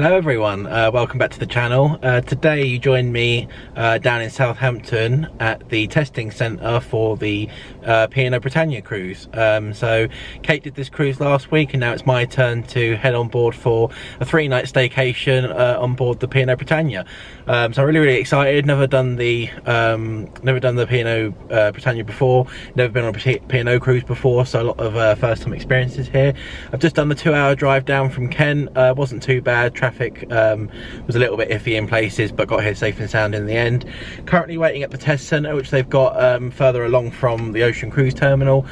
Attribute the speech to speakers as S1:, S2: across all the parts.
S1: Hello everyone, welcome back to the channel. Today you joined me down in Southampton at the testing centre for the P&O Britannia cruise. So Kate did this cruise last week and now it's my turn to head on board for a 3-night staycation on board the P&O Britannia. So I'm really excited. Never done the P&O Britannia before, never been on a P&O cruise before, so a lot of first time experiences here. I've just done the 2-hour drive down from Kent. Wasn't too bad. Traffic was a little bit iffy in places, but got here safe and sound in the end. Currently waiting at the test centre, which they've got further along from the Ocean Cruise Terminal.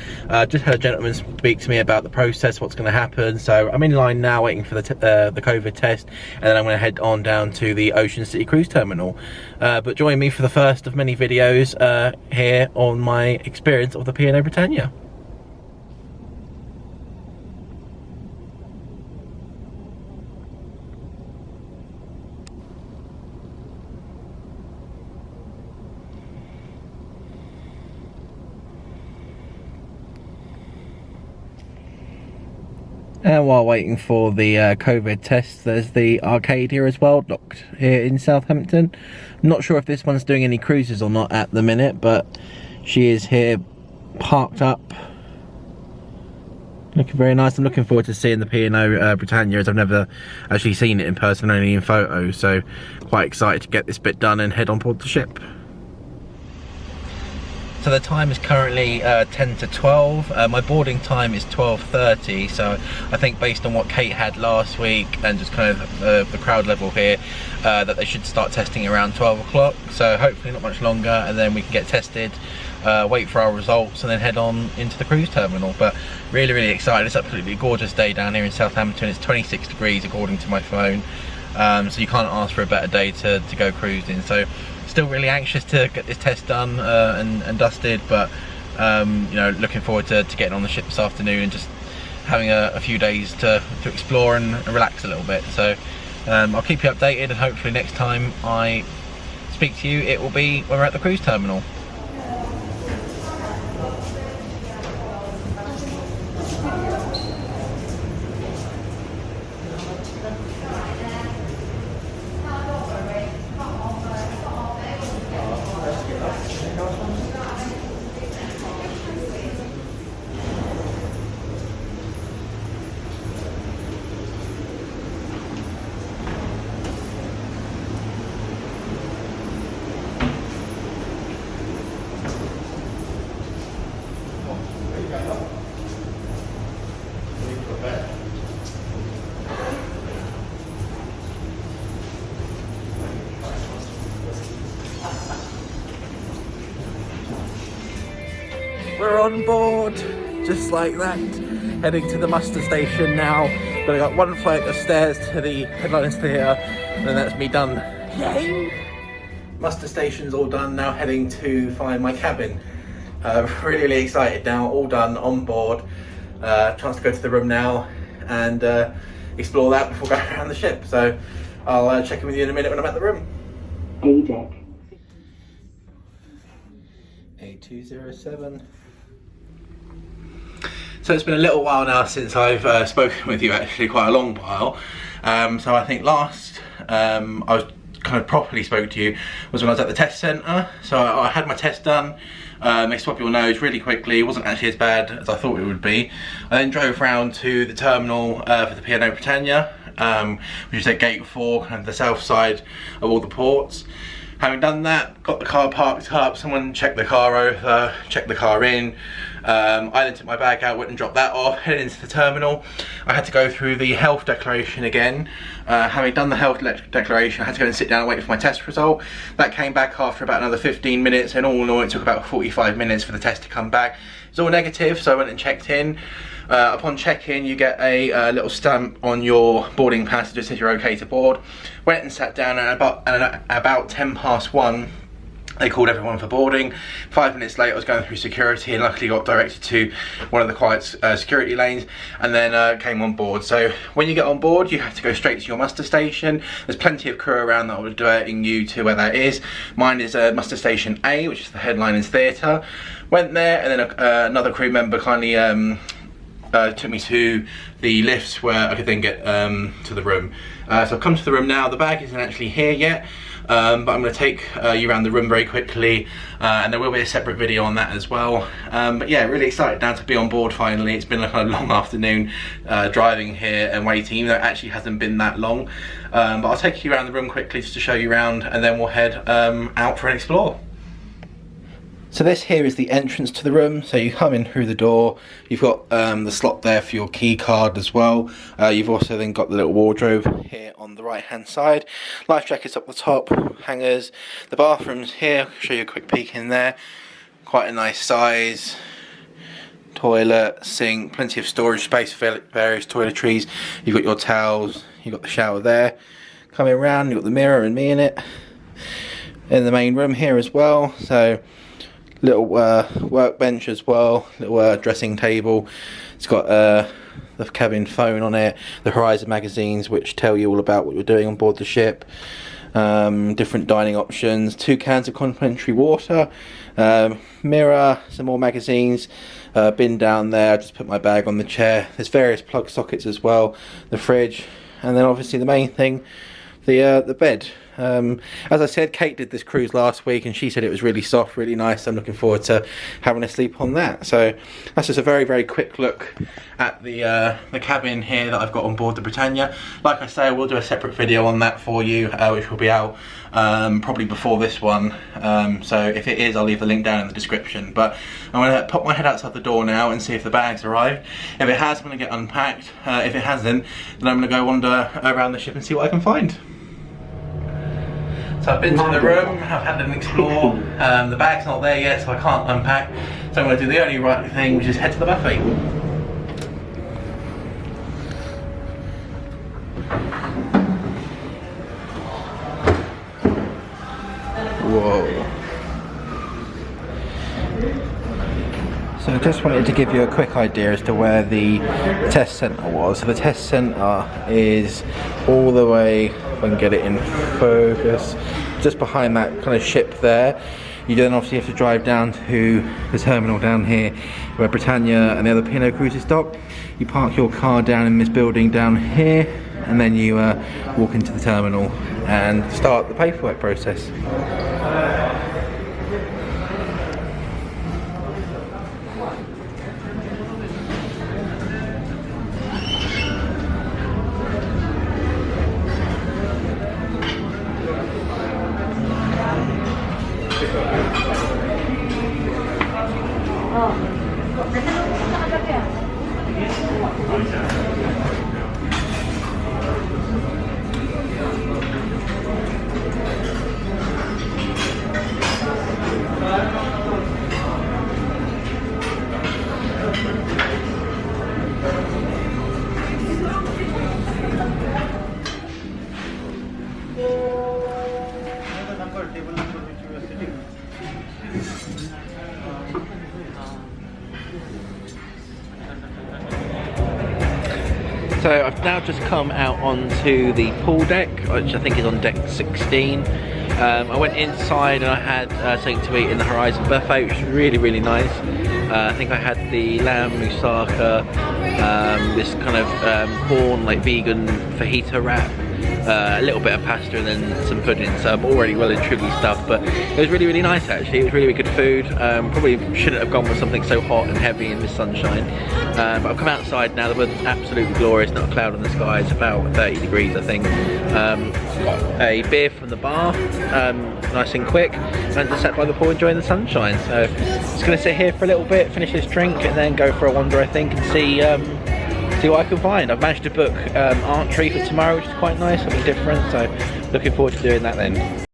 S1: Just had a gentleman speak to me about the process, what's going to happen. So I'm in line now waiting for the COVID test, and then I'm going to head on down to the Ocean City Cruise Terminal. But join me for the first of many videos here on my experience of the P&O Britannia. And while waiting for the COVID test, there's the arcade here as well, docked here in Southampton. I'm not sure if this one's doing any cruises or not at the minute, but she is here parked up. Looking very nice. I'm looking forward to seeing the P&O Britannia, as I've never actually seen it in person, only in photos. So quite excited to get this bit done and head on board the ship. So the time is currently 10 to 12. My boarding time is 12:30, so I think based on what Kate had last week and just kind of the crowd level here, that they should start testing around 12 o'clock. So hopefully not much longer, and then we can get tested, wait for our results, and then head on into the cruise terminal. But really excited. It's absolutely a gorgeous day down here in Southampton. It's 26 degrees according to my phone, so you can't ask for a better day to go cruising. So still really anxious to get this test done and dusted, but you know, looking forward to getting on the ship this afternoon and just having a few days to explore and relax a little bit. So I'll keep you updated, and hopefully next time I speak to you it will be when we're at the cruise terminal. We're on board, just like that, heading to the muster station now. But I got one flight of stairs to the headliners theatre, and then that's me done. Yay! Muster station's all done, now heading to find my cabin. Really excited now, all done, on board. Chance to go to the room now and explore that before going around the ship. So I'll check in with you in a minute when I'm at the room.
S2: A-deck.
S1: A207. So it's been a little while now since I've spoken with you, actually quite a long while. So I think last I was kind of properly spoke to you was when I was at the test centre. So I had my test done. They swab your nose really quickly. It wasn't actually as bad as I thought it would be. I then drove round to the terminal for the P&O Britannia, which is at gate 4, kind of the south side of all the ports. Having done that, got the car parked up, someone checked the car over, checked the car in. I then took my bag out, went and dropped that off, headed into the terminal. I had to go through the health declaration again. Having done the health declaration, I had to go and sit down and wait for my test result. That came back after about another 15 minutes, and all in all it took about 45 minutes for the test to come back. It's all negative, so I went and checked in. Upon check-in, you get a little stamp on your boarding pass that says you're okay to board. Went and sat down, and about 10 past 1, they called everyone for boarding. 5 minutes later, I was going through security and luckily got directed to one of the quiet security lanes, and then came on board. So when you get on board, you have to go straight to your muster station. There's plenty of crew around that will be directing you to where that is. Mine is muster station A, which is the headliners theatre. Went there, and then another crew member kindly took me to the lifts where I could then get to the room. So I've come to the room now. The bag isn't actually here yet, but I'm going to take you around the room very quickly, and there will be a separate video on that as well. But yeah, really excited now to be on board finally. It's been like a long afternoon driving here and waiting, even though it actually hasn't been that long. But I'll take you around the room quickly just to show you around, and then we'll head out for an explore. So this here is the entrance to the room. So you come in through the door, you've got the slot there for your key card as well. You've also then got the little wardrobe here on the right hand side. Life jackets up the top, hangers. The bathrooms here, I'll show you a quick peek in there. Quite a nice size. Toilet, sink, plenty of storage space for various toiletries. You've got your towels, you've got the shower there. Coming around, you've got the mirror and me in it. In the main room here as well. So little workbench as well, little dressing table. It's got the cabin phone on it, the Horizon magazines which tell you all about what you're doing on board the ship, different dining options, 2 cans of complimentary water, mirror, some more magazines, bin down there. I just put my bag on the chair. There's various plug sockets as well, the fridge, and then obviously the main thing, the bed. As I said, Kate did this cruise last week and she said it was really soft, really nice. I'm looking forward to having a sleep on that. So that's just a very quick look at the cabin here that I've got on board the Britannia. Like I say, I will do a separate video on that for you, which will be out probably before this one. So if it is, I'll leave the link down in the description. But I'm going to pop my head outside the door now and see if the bag's arrived. If it has, I'm going to get unpacked. If it hasn't, then I'm going to go wander around the ship and see what I can find. So I've been to the room, I've had an explore, the bag's not there yet so I can't unpack, so I'm going to do the only right thing, which is head to the buffet. Whoa. So I just wanted to give you a quick idea as to where the test centre was. So the test centre is all the way, if I can get it in focus, just behind that kind of ship there. You then obviously have to drive down to the terminal down here where Britannia and the other P&O cruises dock. You park your car down in this building down here, and then you walk into the terminal and start the paperwork process. So I've now just come out onto the pool deck, which I think is on deck 16. I went inside and I had something to eat in the Horizon buffet, which was really nice. I think I had the lamb moussaka, this kind of corn, like vegan fajita wrap, a little bit of pasta and then some pudding, so I'm already well and truly stuffed, but it was really nice actually. It was really good food. Probably shouldn't have gone with something so hot and heavy in the sunshine, but I've come outside now. The weather's absolutely glorious, not a cloud in the sky. It's about 30 degrees I think. Got a beer from the bar, nice and quick, and just sat by the pool enjoying the sunshine. So just going to sit here for a little bit, finish this drink and then go for a wander I think and see what I can find. I've managed to book archery for tomorrow, which is quite nice, something different, so looking forward to doing that then.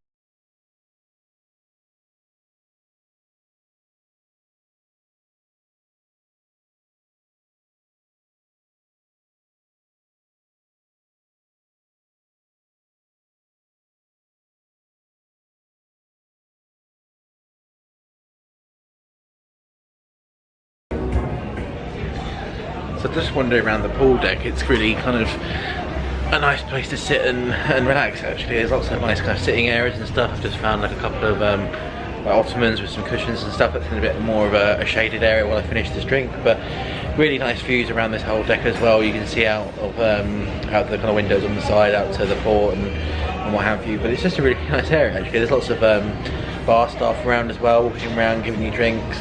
S1: So just wandering around the pool deck, it's really kind of a nice place to sit and relax actually. There's lots of nice kind of sitting areas and stuff. I've just found like a couple of ottomans with some cushions and stuff. That's in a bit more of a shaded area while I finish this drink, but Really nice views around this whole deck as well. You can see out the kind of windows on the side out to the port and what have you. But it's just a really nice area actually. There's lots of bar staff around as well, walking around giving you drinks.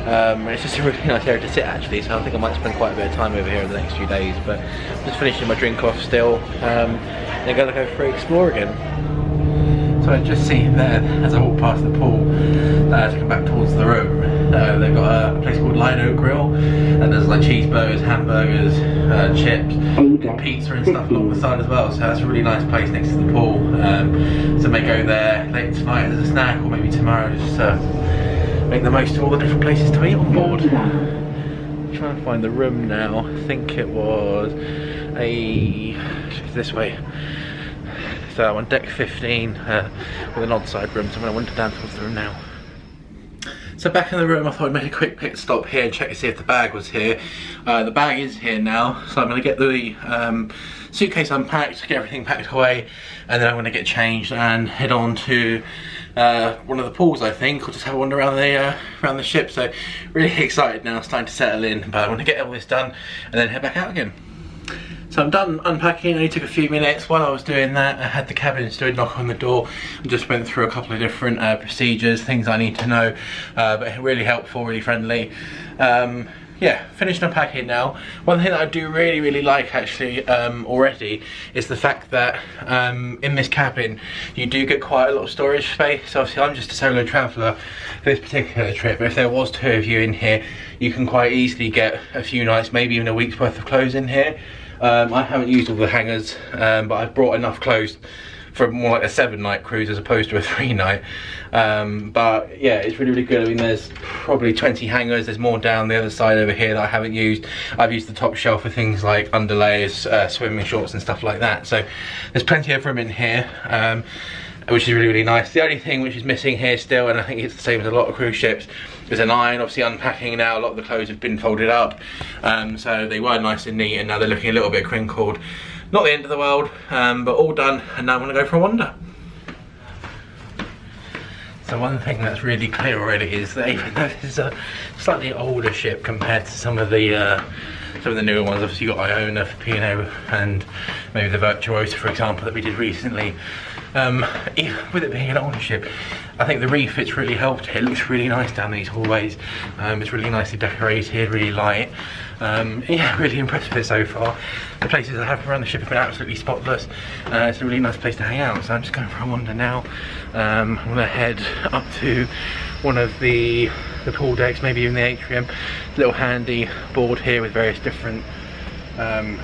S1: It's just a really nice area to sit actually, so I think I might spend quite a bit of time over here in the next few days. But I'm just finishing my drink off still, then gonna go for an explore again. So I just see there, as I walk past the pool, to come back towards the room, they've got a place called Lido Grill, and there's like cheeseburgers, hamburgers, chips, and pizza and stuff along the side as well. So that's a really nice place next to the pool. So I may go there late tonight as a snack, or maybe tomorrow, just make the most of all the different places to eat on board. I'm trying to find the room now. I think it was this way. So on deck 15 with an odd side room, so I'm going to wander down towards the room now. So back in the room, I thought I'd make a quick pit stop here and check to see if the bag was here. The bag is here now, so I'm going to get the suitcase unpacked, get everything packed away, and then I'm going to get changed and head on to one of the pools, I think, or just have a wander around the ship. So really excited now, starting to settle in, but I want to get all this done and then head back out again. So I'm done unpacking. It only took a few minutes. While I was doing that, I had the cabin steward knock on the door and just went through a couple of different procedures, things I need to know, but really helpful, really friendly. Yeah, finished unpacking now. One thing that I do really like actually already is the fact that in this cabin you do get quite a lot of storage space. Obviously I'm just a solo traveller for this particular trip, but if there was 2 of you in here, you can quite easily get a few nights, maybe even a week's worth of clothes in here. I haven't used all the hangers, but I've brought enough clothes for more like a 7-night cruise as opposed to a 3-night. But yeah, it's really good. I mean, there's probably 20 hangers. There's more down the other side over here that I haven't used. I've used the top shelf for things like underlayers, swimming shorts and stuff like that. So there's plenty of room in here, which is really nice. The only thing which is missing here still, and I think it's the same as a lot of cruise ships, is an iron. Obviously unpacking now, a lot of the clothes have been folded up, so they were nice and neat, and now they're looking a little bit crinkled. Not the end of the world, but all done, and now I'm going to go for a wander. So one thing that's really clear already is that even though this is a slightly older ship compared to some of the newer ones, obviously you've got Iona for P&O and maybe the Virtuosa, for example, that we did recently. Even with it being an older ship, I think the refits really helped. It looks really nice down these hallways. It's really nicely decorated, really light. Yeah, really impressed with it so far. The places I have around the ship have been absolutely spotless. It's a really nice place to hang out, so I'm just going for a wander now. I'm going to head up to one of the pool decks, maybe even the atrium. Little handy board here with various different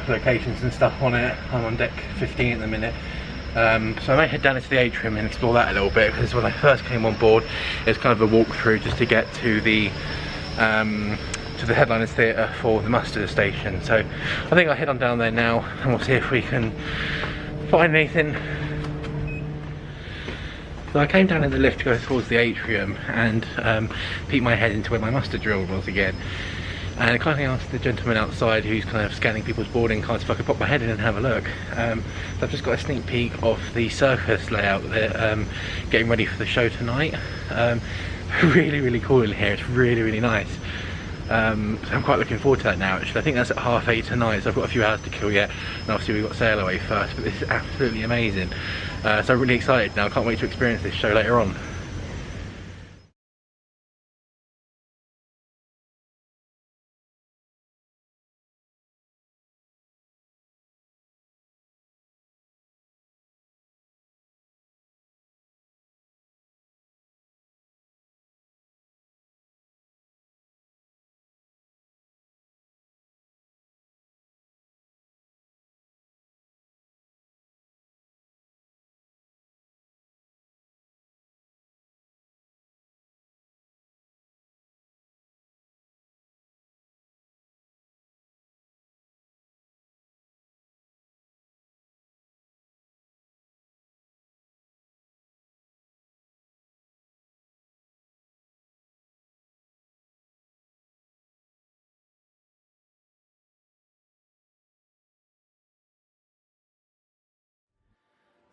S1: locations and stuff on it. I'm on deck 15 at the minute. So I may head down into the atrium and explore that a little bit, because when I first came on board it was kind of a walkthrough just to get to the headliners theatre for the muster station. So I think I'll head on down there now and we'll see if we can find anything. So I came down in the lift to go towards the atrium and peeked my head into where my muster drill was again. And I kindly asked the gentleman outside who's kind of scanning people's boarding cards if I could pop my head in and have a look. So I've just got a sneak peek of the Circus layout there, getting ready for the show tonight. Really cool in here, it's really nice. So I'm quite looking forward to that now actually. I think that's at 8:30 tonight, so I've got a few hours to kill yet. And obviously we've got sail away first, but this is absolutely amazing. So I'm really excited now, I can't wait to experience this show later on.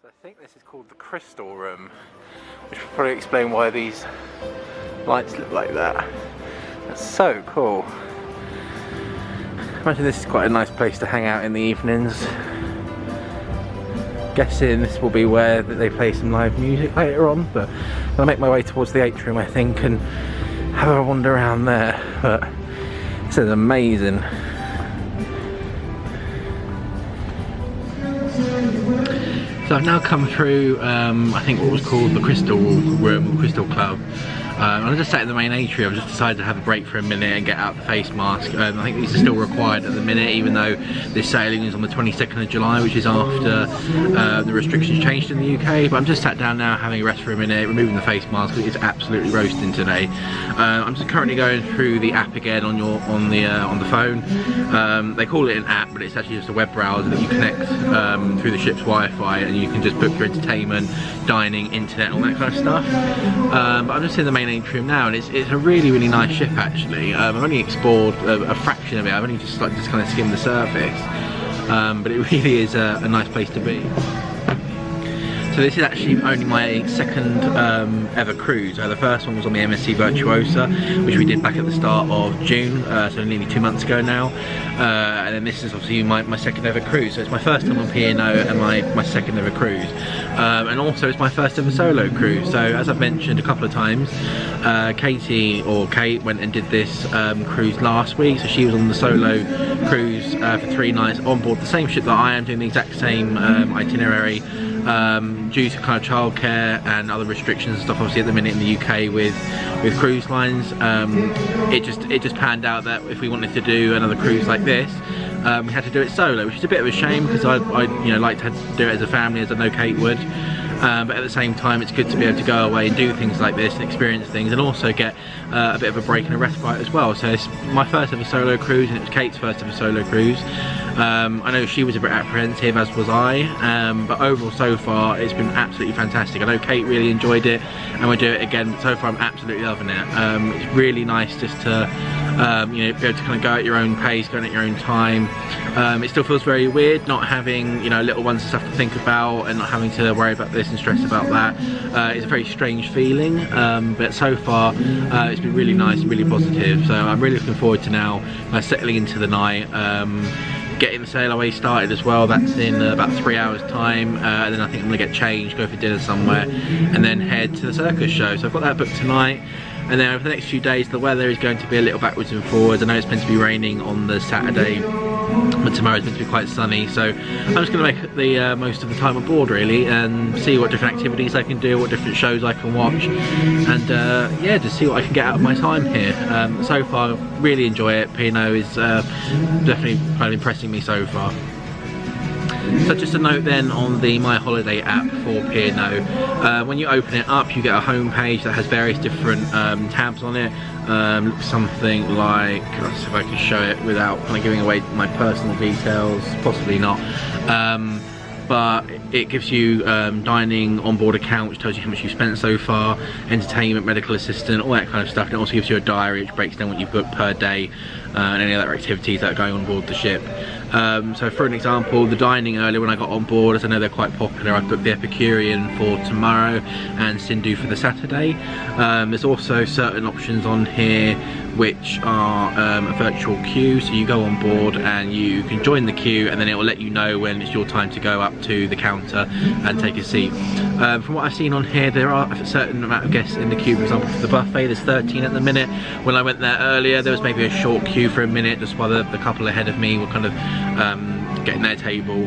S1: So I think this is called the Crystal Room, which will probably explain why these lights look like that. That's so cool. imagine this is quite a nice place to hang out in the evenings. Guessing this will be where they play some live music later on, but I'll make my way towards the atrium, I think, and have a wander around there. But this is amazing. So I've now come through, I think what was called the Crystal Room, Crystal Club. I just sat in the main atrium. I've just decided to have a break for a minute and get out the face mask. I think these are still required at the minute, even though this sailing is on the 22nd of July, which is after the restrictions changed in the UK. But I'm just sat down now having a rest for a minute, removing the face mask because it's absolutely roasting today. I'm just currently going through the app again on the phone. They call it an app, but it's actually just a web browser that you connect through the ship's Wi-Fi, and you can just book your entertainment, dining, internet, all that kind of stuff. But I'm just in the main atrium now, and it's a really nice ship actually. I've only explored a fraction of it. I've only just kind of skimmed the surface, but it really is a nice place to be. So this is actually only my second ever cruise. The first one was on the MSC Virtuosa, which we did back at the start of June, so nearly 2 months ago now. And then this is obviously my second ever cruise. So it's my first time on P&O and my second ever cruise. And also it's my first ever solo cruise. So as I've mentioned a couple of times, Kate went and did this cruise last week. So she was on the solo cruise for 3 nights on board the same ship that I am, doing the exact same itinerary. Due to kind of childcare and other restrictions and stuff, obviously at the minute in the UK with cruise lines, it just panned out that if we wanted to do another cruise like this, we had to do it solo, which is a bit of a shame because I like to do it as a family, as I know Kate would. But at the same time, it's good to be able to go away and do things like this and experience things, and also get a bit of a break and a respite as well. So it's my first ever solo cruise, and it was Kate's first ever solo cruise. I know she was a bit apprehensive, as was I, but overall so far it's been absolutely fantastic. I know Kate really enjoyed it and we'll do it again, but so far I'm absolutely loving it. It's really nice just to be able to kind of go at your own pace, going at your own time. It still feels very weird not having little ones and stuff to think about, and not having to worry about this and stress about that. It's a very strange feeling, but so far it's been really nice and really positive. So I'm really looking forward to now settling into the night, getting the sail away started as well. That's in about 3 hours time, and then I think I'm gonna get changed, go for dinner somewhere, and then head to the Circus show. So I've got that booked tonight. And then over the next few days the weather is going to be a little backwards and forwards. I know it's meant to be raining on the Saturday, but tomorrow's meant to be quite sunny, so I'm just going to make the most of the time aboard really, and see what different activities I can do, what different shows I can watch, and yeah, just see what I can get out of my time here. So far really enjoy it. P&O is definitely kind of impressing me so far. So just a note then on the My Holiday app for P&O, when you open it up you get a home page that has various different tabs on it. Something like, let's see if I can show it without kind of giving away my personal details, possibly not, but it gives you dining, onboard account, which tells you how much you've spent so far, entertainment, medical assistant, all that kind of stuff, and it also gives you a diary which breaks down what you've booked per day and any other activities that are going on board the ship. So for an example, the dining earlier when I got on board, as I know they're quite popular, I've booked the Epicurean for tomorrow and Sindhu for the Saturday. There's also certain options on here which are a virtual queue, so you go on board and you can join the queue, and then it will let you know when it's your time to go up to the counter and take a seat. From what I've seen on here, there are a certain amount of guests in the queue. For example, for the buffet there's 13 at the minute. When I went there earlier there was maybe a short queue for a minute, just while the couple ahead of me were kind of getting their table,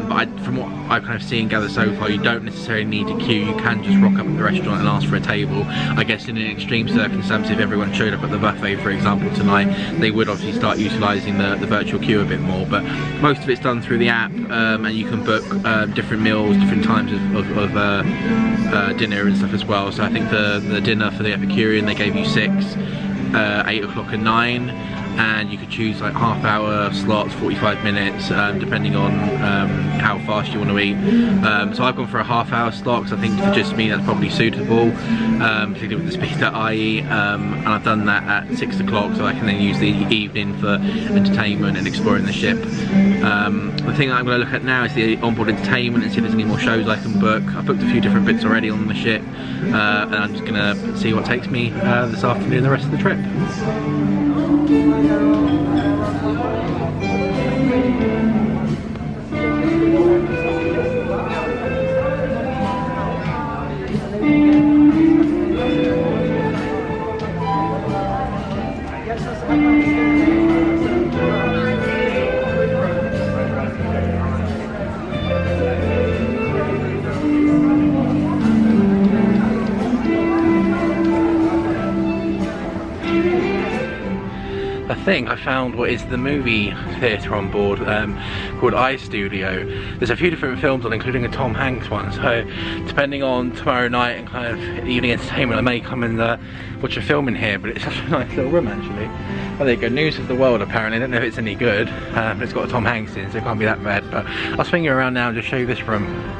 S1: but from what I've kind of seen and gathered so far, you don't necessarily need to queue. You can just rock up at the restaurant and ask for a table. I guess in an extreme circumstance, if everyone showed up at the buffet for example tonight, they would obviously start utilising the virtual queue a bit more, but most of it's done through the app, and you can book different meals, different times of dinner and stuff as well. So I think the dinner for the Epicurean they gave you 6, 8 o'clock and 9, and you could choose like half-hour slots, 45 minutes, depending on how fast you want to eat. So I've gone for a half-hour slot because I think for just me that's probably suitable, particularly with the speed that I eat, and I've done that at 6 o'clock, so I can then use the evening for entertainment and exploring the ship. The thing that I'm going to look at now is the onboard entertainment and see if there's any more shows I can book. I've booked a few different bits already on the ship, and I'm just going to see what takes me this afternoon and the rest of the trip. I think I found what is the movie theatre on board called iStudio. There's a few different films on, including a Tom Hanks one, so depending on tomorrow night and kind of evening entertainment, I may come and watch a film in here. But it's such a nice little room actually. Oh, there you go, News of the World apparently. I don't know if it's any good, but it's got a Tom Hanks in, so it can't be that bad. But I'll swing you around now and just show you this room.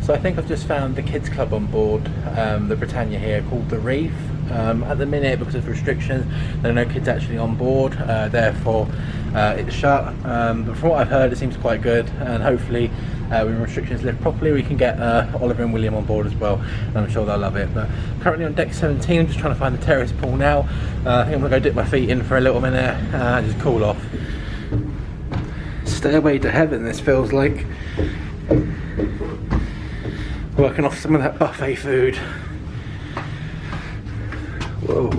S1: So I think I've just found the kids club on board the Britannia here called the Reef. At the minute, because of restrictions, there are no kids actually on board, therefore it's shut. But from what I've heard, it seems quite good, and hopefully when restrictions lift properly, we can get Oliver and William on board as well, and I'm sure they'll love it. But currently on deck 17, I'm just trying to find the terrace pool now. I think I'm gonna go dip my feet in for a little minute and just cool off. Stairway to heaven, this feels like. Working off some of that buffet food. Whoa.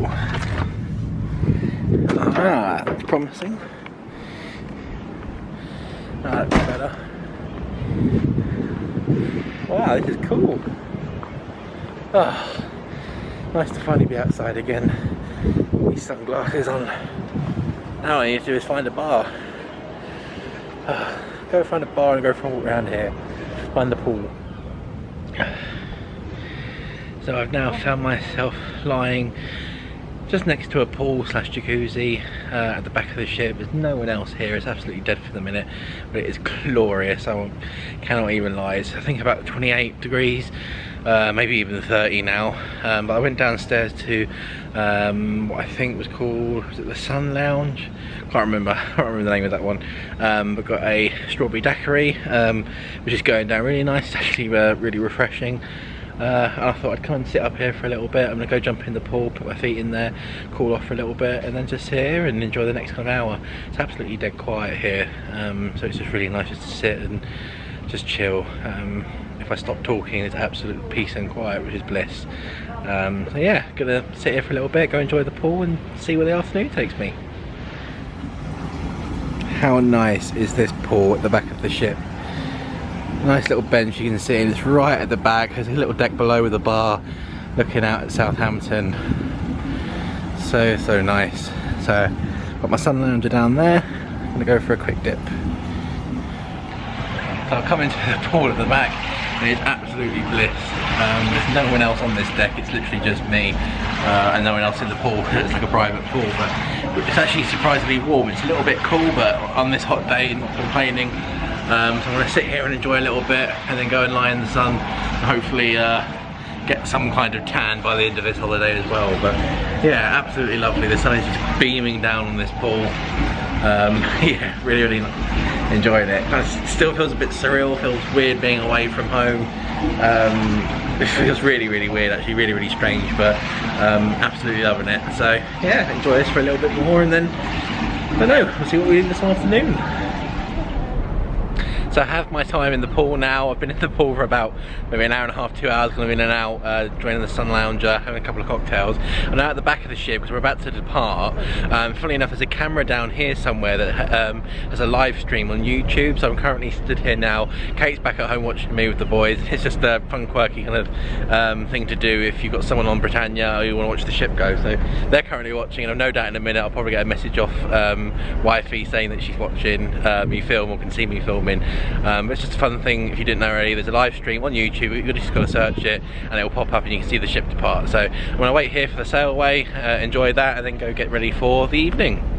S1: Ah, that's promising. Ah, that's better. Wow, this is cool. Ah, nice to finally be outside again. These sunglasses on. Now all I need to do is find a bar. Go find a bar and go for a walk around here. Find the pool. So I've now found myself lying just next to a pool slash jacuzzi at the back of the ship. There's no one else here. It's absolutely dead for the minute, but it is glorious. I cannot even lie. It's I think about 28 degrees, maybe even 30 now. But I went downstairs to what I think was it the Sun Lounge? Can't remember the name of that one. But got a strawberry daiquiri, which is going down really nice. It's actually really refreshing. And I thought I'd come and sit up here for a little bit. I'm gonna go jump in the pool, put my feet in there, cool off for a little bit, and then just sit here and enjoy the next kind of hour. It's absolutely dead quiet here, so it's just really nice just to sit and just chill. If I stop talking, it's absolute peace and quiet, which is bliss. So yeah, gonna sit here for a little bit, go enjoy the pool, and see where the afternoon takes me. How nice is this pool at the back of the ship? Nice little bench you can see, and it's right at the back. There's a little deck below with a bar looking out at Southampton. So nice. So got my sun lounger down there. I'm gonna go for a quick dip. So I've come into the pool at the back, and it's absolutely bliss. There's no one else on this deck. It's literally just me and no one else in the pool. It's like a private pool, but it's actually surprisingly warm. It's a little bit cool, but on this hot day, not complaining. So I'm going to sit here and enjoy a little bit, and then go and lie in the sun, and hopefully get some kind of tan by the end of this holiday as well. But yeah, absolutely lovely. The sun is just beaming down on this pool. Yeah, really enjoying it. It still feels a bit surreal, feels weird being away from home. It feels really weird, actually, really strange, but absolutely loving it. So yeah, enjoy this for a little bit more, and then I don't know, we'll see what we do this afternoon. So I have my time in the pool now. I've been in the pool for about maybe an hour and a half, 2 hours, kind of in and out, joining the sun lounger, having a couple of cocktails. I'm now at the back of the ship because we're about to depart. Funnily enough, there's a camera down here somewhere that has a live stream on YouTube. So I'm currently stood here now. Kate's back at home watching me with the boys. It's just a fun, quirky kind of thing to do if you've got someone on Britannia or you want to watch the ship go. So they're currently watching, and I've no doubt in a minute I'll probably get a message off wifey saying that she's watching me film or can see me filming. It's just a fun thing. If you didn't know already, there's a live stream on YouTube. You've just got to search it and it will pop up and you can see the ship depart. So I'm going to wait here for the sail away, enjoy that, and then go get ready for the evening.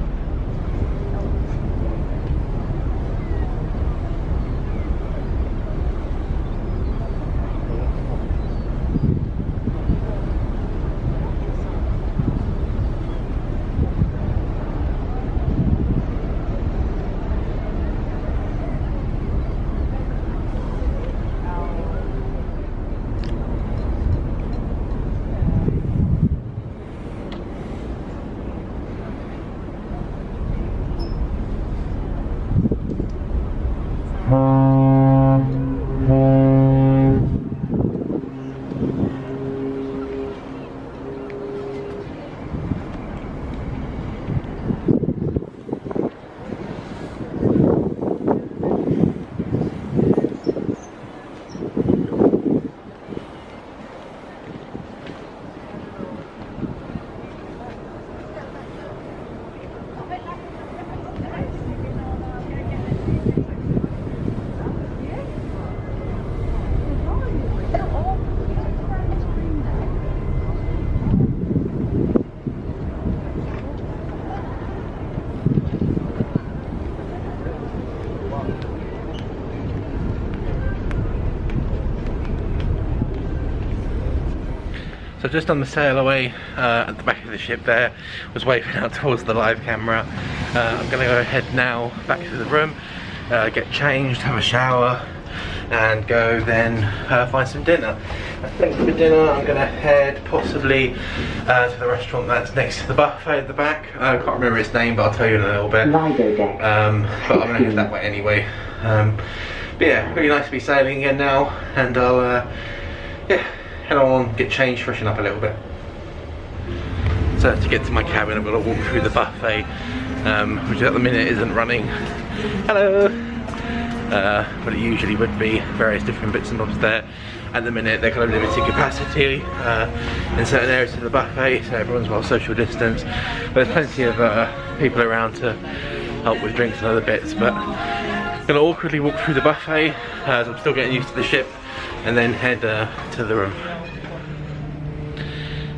S1: So just on the sail away at the back of the ship there, was waving out towards the live camera. I'm going to go ahead now back to the room, get changed, have a shower, and go then find some dinner. I think for dinner I'm going to head possibly to the restaurant that's next to the buffet at the back. I can't remember its name, but I'll tell you in a little bit. But I'm going to head that way anyway. But yeah, really nice to be sailing again now, and I'll yeah, head on, get changed, freshen up a little bit. So to get to my cabin, I've got to walk through the buffet, which at the minute isn't running. Hello! But it usually would be various different bits and bobs there. At the minute they're kind of limited capacity in certain areas of the buffet, so everyone's well social distance. But there's plenty of people around to help with drinks and other bits. But I'm going to awkwardly walk through the buffet as I'm still getting used to the ship, and then head to the room.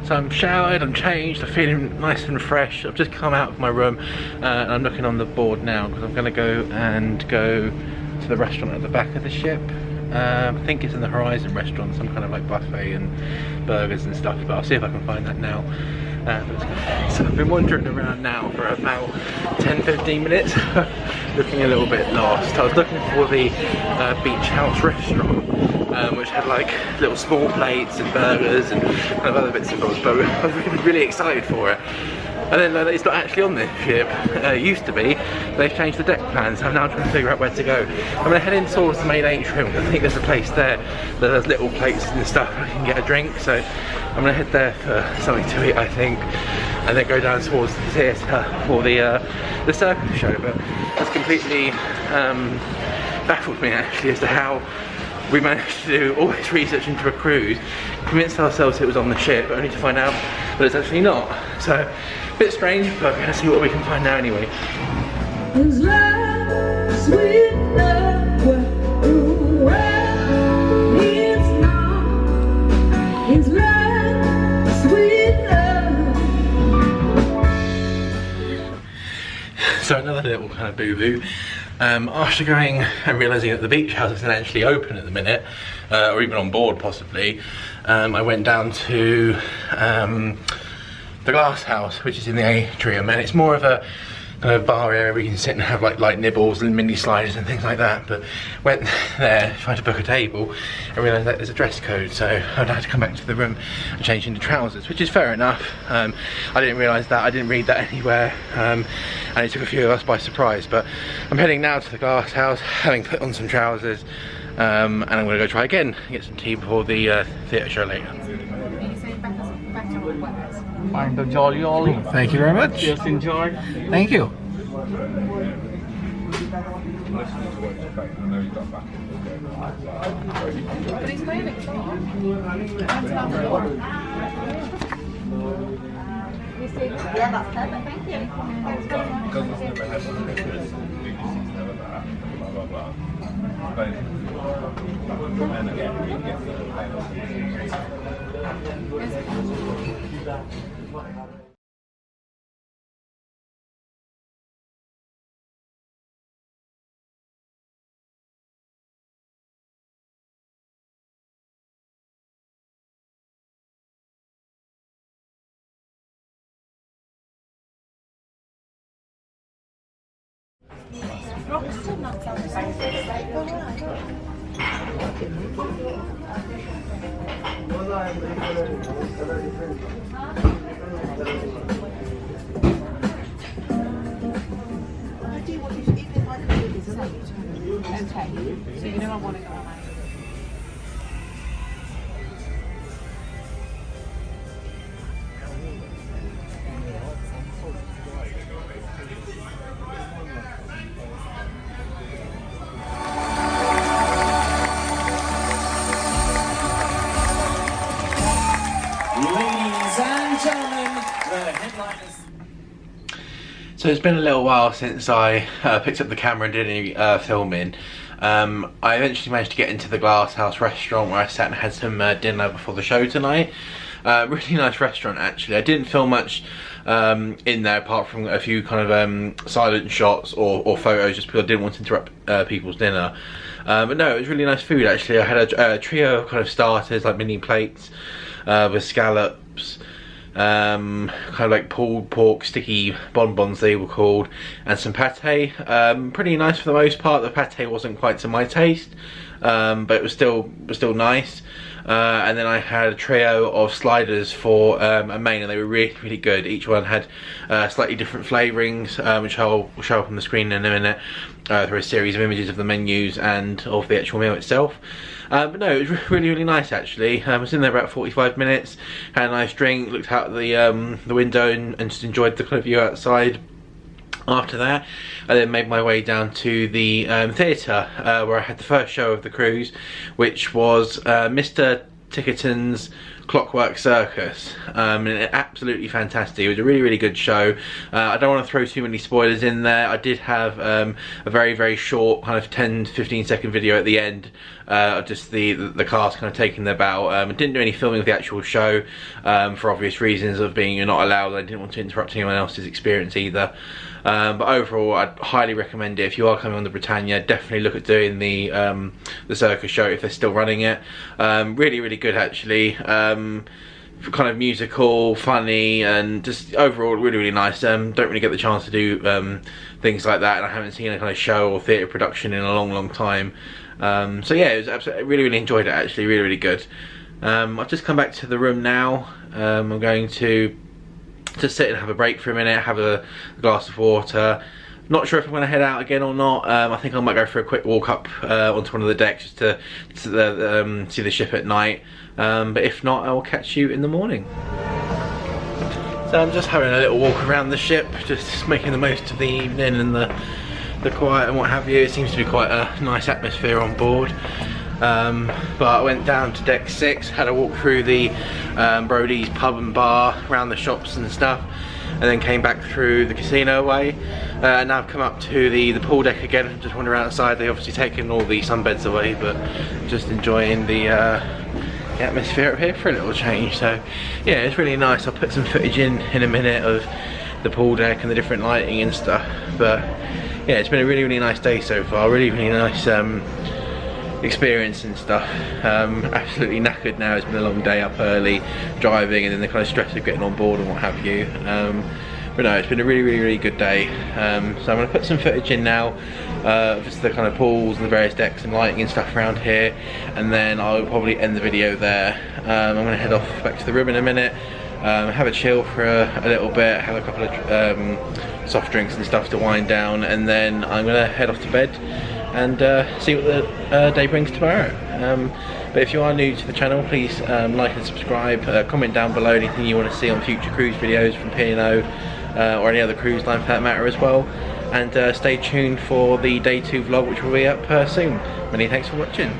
S1: So I'm showered, I'm changed, I'm feeling nice and fresh. I've just come out of my room and I'm looking on the board now because I'm going to go to the restaurant at the back of the ship. I think it's in the Horizon restaurant, some kind of like buffet and burgers and stuff, but I'll see if I can find that now. So I've been wandering around now for about 10-15 minutes, looking a little bit lost. I was looking for the Beach House restaurant, which had like little small plates and burgers and kind of other bits and bobs, but I was really excited for it. And then it's not actually on this ship. It used to be. They've changed the deck plans, so I'm now trying to figure out where to go. I'm going to head in towards the main atrium because I think there's a place there that has little plates and stuff I can get a drink. So I'm going to head there for something to eat, I think, and then go down towards the theatre for the Circus show. But that's completely baffled me actually as to how we managed to do all this research into a cruise, convinced ourselves it was on the ship, only to find out that it's actually not. So, a bit strange, but we're going to see what we can find now anyway. So another little kind of boo-boo. After going and realising that the beach house isn't actually open at the minute, or even on board possibly, I went down to the glass house, which is in the atrium, and it's more of a kind of bar area where you can sit and have like nibbles and mini sliders and things like that. But went there, tried to book a table, and realised that there's a dress code, so I'd have to come back to the room and change into trousers, which is fair enough. I didn't realise that, I didn't read that anywhere, and it took a few of us by surprise. But I'm heading now to the glass house, having put on some trousers, and I'm going to go try again and get some tea before the theatre show later.
S2: Find the jolly ollie.
S1: Thank you very much.
S2: Just enjoy.
S1: Thank you.
S3: Yeah, that's perfect. Thank you. Okay, so you know I want to go on.
S4: Ladies and gentlemen, the headliners.
S1: So it's been a little while since I picked up the camera and did any filming. I eventually managed to get into the Glass House restaurant where I sat and had some dinner before the show tonight. Really nice restaurant actually. I didn't film much in there apart from a few kind of silent shots or photos, just because I didn't want to interrupt people's dinner. But no, it was really nice food actually. I had a trio of kind of starters, like mini plates with scallops, kind of like pulled pork sticky bonbons they were called, and some pate. Pretty nice for the most part. The pate wasn't quite to my taste, but it was still nice. And then I had a trio of sliders for a main, and they were really good. Each one had slightly different flavourings, which I'll show up on the screen in a minute through a series of images of the menus and of the actual meal itself. But no, it was really nice actually. I was in there about 45 minutes, had a nice drink, looked out the window and just enjoyed the kind of view outside. After that, I then made my way down to the theatre where I had the first show of the cruise, which was Mr. Tickerton's Clockwork Circus, and absolutely fantastic. It was a really good show. I don't want to throw too many spoilers in there. I did have a very short kind of 10-15 second video at the end of just the cast kind of taking their bow. I didn't do any filming of the actual show for obvious reasons of being not allowed. I didn't want to interrupt anyone else's experience either. But overall, I'd highly recommend it. If you are coming on the Britannia, definitely look at doing the Circus show if they're still running it. Really good actually. Kind of musical, funny, and just overall really nice. Don't really get the chance to do things like that, and I haven't seen a kind of show or theatre production in a long time. So yeah, it was absolutely really enjoyed it actually. Really good. I've just come back to the room now. I'm going to sit and have a break for a minute, have a glass of water. Not sure if I'm going to head out again or not. I think I might go for a quick walk up onto one of the decks just to see the ship at night. But if not, I will catch you in the morning. So I'm just having a little walk around the ship, just making the most of the evening and the quiet and what have you. It seems to be quite a nice atmosphere on board. But I went down to deck 6, had a walk through the Brody's pub and bar, around the shops and stuff, and then came back through the casino way. Now I've come up to the pool deck again, just wandering outside. They obviously taken all the sunbeds away, but just enjoying the atmosphere up here for a little change. So yeah, it's really nice. I'll put some footage in a minute of the pool deck and the different lighting and stuff. But yeah, it's been a really nice day so far. Really nice experience and stuff. Absolutely knackered now. It's been a long day up early driving, and then the kind of stress of getting on board and what have you. But no, it's been a really good day. So I'm going to put some footage in now, just the kind of pools and the various decks and lighting and stuff around here, and then I'll probably end the video there. I'm going to head off back to the room in a minute, have a chill for a little bit, have a couple of soft drinks and stuff to wind down, and then I'm going to head off to bed and see what the day brings tomorrow. But if you are new to the channel, please like and subscribe, comment down below anything you want to see on future cruise videos from P&O, or any other cruise line for that matter as well, and stay tuned for the day 2 vlog, which will be up soon. Many thanks for watching.